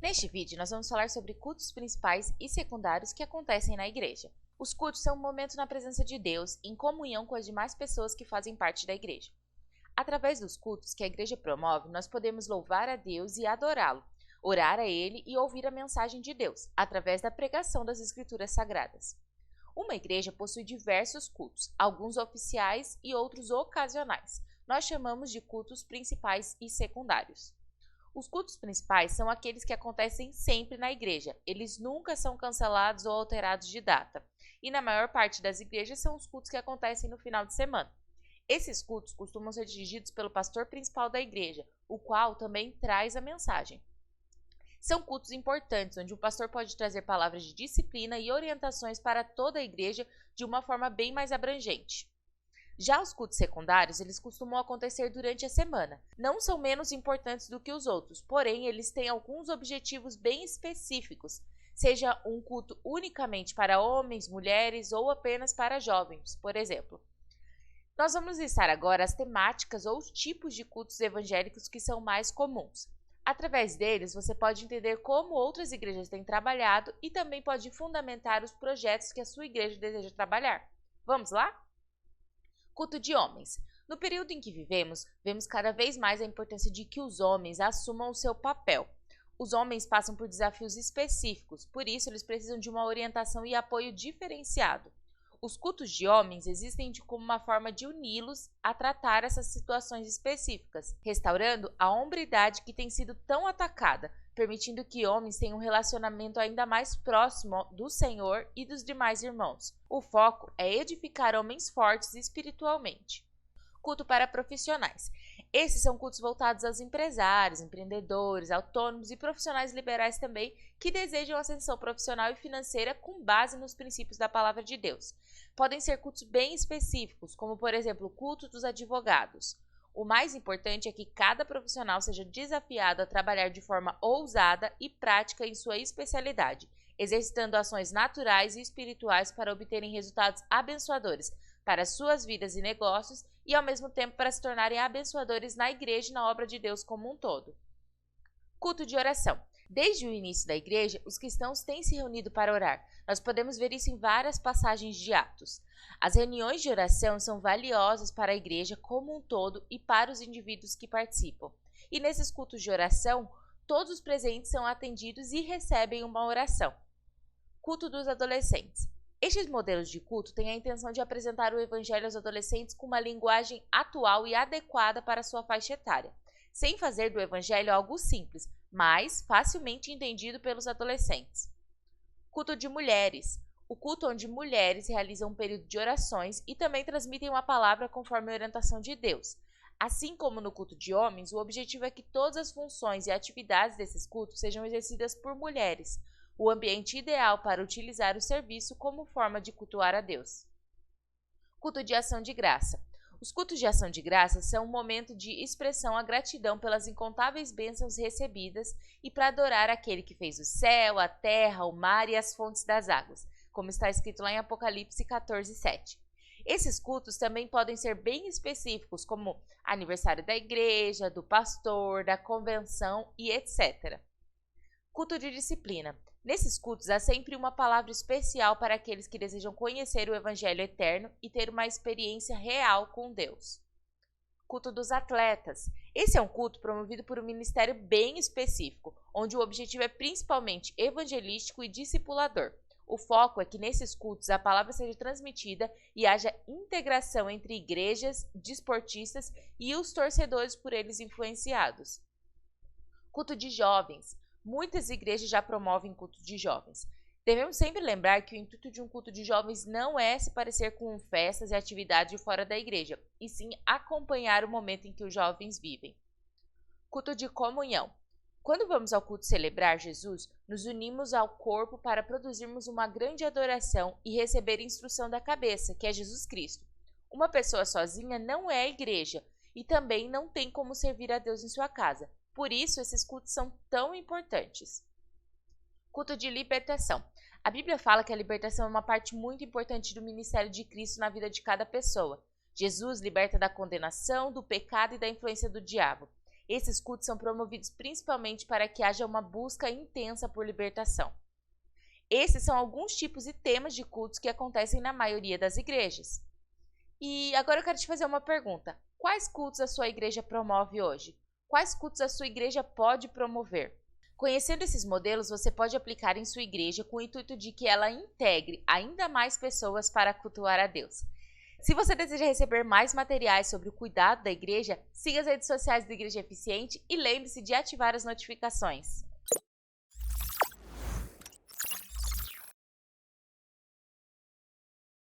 Neste vídeo, nós vamos falar sobre cultos principais e secundários que acontecem na igreja. Os cultos são um momento na presença de Deus, em comunhão com as demais pessoas que fazem parte da igreja. Através dos cultos que a igreja promove, nós podemos louvar a Deus e adorá-lo, orar a Ele e ouvir a mensagem de Deus, através da pregação das Escrituras Sagradas. Uma igreja possui diversos cultos, alguns oficiais e outros ocasionais. Nós chamamos de cultos principais e secundários. Os cultos principais são aqueles que acontecem sempre na igreja. Eles nunca são cancelados ou alterados de data. E na maior parte das igrejas são os cultos que acontecem no final de semana. Esses cultos costumam ser dirigidos pelo pastor principal da igreja, o qual também traz a mensagem. São cultos importantes, onde o pastor pode trazer palavras de disciplina e orientações para toda a igreja de uma forma bem mais abrangente. Já os cultos secundários, eles costumam acontecer durante a semana. Não são menos importantes do que os outros, porém eles têm alguns objetivos bem específicos, seja um culto unicamente para homens, mulheres ou apenas para jovens, por exemplo. Nós vamos listar agora as temáticas ou os tipos de cultos evangélicos que são mais comuns. Através deles, você pode entender como outras igrejas têm trabalhado e também pode fundamentar os projetos que a sua igreja deseja trabalhar. Vamos lá? Culto de homens. No período em que vivemos, vemos cada vez mais a importância de que os homens assumam o seu papel. Os homens passam por desafios específicos, por isso eles precisam de uma orientação e apoio diferenciado. Os cultos de homens existem como uma forma de uni-los a tratar essas situações específicas, restaurando a hombridade que tem sido tão atacada, permitindo que homens tenham um relacionamento ainda mais próximo do Senhor e dos demais irmãos. O foco é edificar homens fortes espiritualmente. Culto para profissionais. Esses são cultos voltados aos empresários, empreendedores, autônomos e profissionais liberais também que desejam ascensão profissional e financeira com base nos princípios da palavra de Deus. Podem ser cultos bem específicos, como por exemplo o culto dos advogados. O mais importante é que cada profissional seja desafiado a trabalhar de forma ousada e prática em sua especialidade, exercitando ações naturais e espirituais para obterem resultados abençoadores para suas vidas e negócios e ao mesmo tempo para se tornarem abençoadores na igreja e na obra de Deus como um todo. Culto de oração. Desde o início da igreja, os cristãos têm se reunido para orar. Nós podemos ver isso em várias passagens de Atos. As reuniões de oração são valiosas para a igreja como um todo e para os indivíduos que participam. E nesses cultos de oração, todos os presentes são atendidos e recebem uma oração. Culto dos adolescentes. Estes modelos de culto têm a intenção de apresentar o evangelho aos adolescentes com uma linguagem atual e adequada para sua faixa etária, sem fazer do evangelho algo simples, mas facilmente entendido pelos adolescentes. Culto de mulheres. O culto onde mulheres realizam um período de orações e também transmitem uma palavra conforme a orientação de Deus. Assim como no culto de homens, o objetivo é que todas as funções e atividades desses cultos sejam exercidas por mulheres, o ambiente ideal para utilizar o serviço como forma de cultuar a Deus. Culto de ação de graça. Os cultos de ação de graça são um momento de expressão à gratidão pelas incontáveis bênçãos recebidas e para adorar aquele que fez o céu, a terra, o mar e as fontes das águas, como está escrito lá em Apocalipse 14:7. Esses cultos também podem ser bem específicos, como aniversário da igreja, do pastor, da convenção e etc. Culto de disciplina. Nesses cultos há sempre uma palavra especial para aqueles que desejam conhecer o Evangelho eterno e ter uma experiência real com Deus. Culto dos atletas. Esse é um culto promovido por um ministério bem específico, onde o objetivo é principalmente evangelístico e discipulador. O foco é que nesses cultos a palavra seja transmitida e haja integração entre igrejas, desportistas e os torcedores por eles influenciados. Culto de jovens. Muitas igrejas já promovem culto de jovens. Devemos sempre lembrar que o intuito de um culto de jovens não é se parecer com festas e atividades de fora da igreja, e sim acompanhar o momento em que os jovens vivem. Culto de comunhão. Quando vamos ao culto celebrar Jesus, nos unimos ao corpo para produzirmos uma grande adoração e receber instrução da cabeça, que é Jesus Cristo. Uma pessoa sozinha não é a igreja e também não tem como servir a Deus em sua casa. Por isso, esses cultos são tão importantes. Culto de libertação. A Bíblia fala que a libertação é uma parte muito importante do ministério de Cristo na vida de cada pessoa. Jesus liberta da condenação, do pecado e da influência do diabo. Esses cultos são promovidos principalmente para que haja uma busca intensa por libertação. Esses são alguns tipos e temas de cultos que acontecem na maioria das igrejas. E agora eu quero te fazer uma pergunta. Quais cultos a sua igreja promove hoje? Quais cultos a sua igreja pode promover? Conhecendo esses modelos, você pode aplicar em sua igreja com o intuito de que ela integre ainda mais pessoas para cultuar a Deus. Se você deseja receber mais materiais sobre o cuidado da igreja, siga as redes sociais da Igreja Eficiente e lembre-se de ativar as notificações.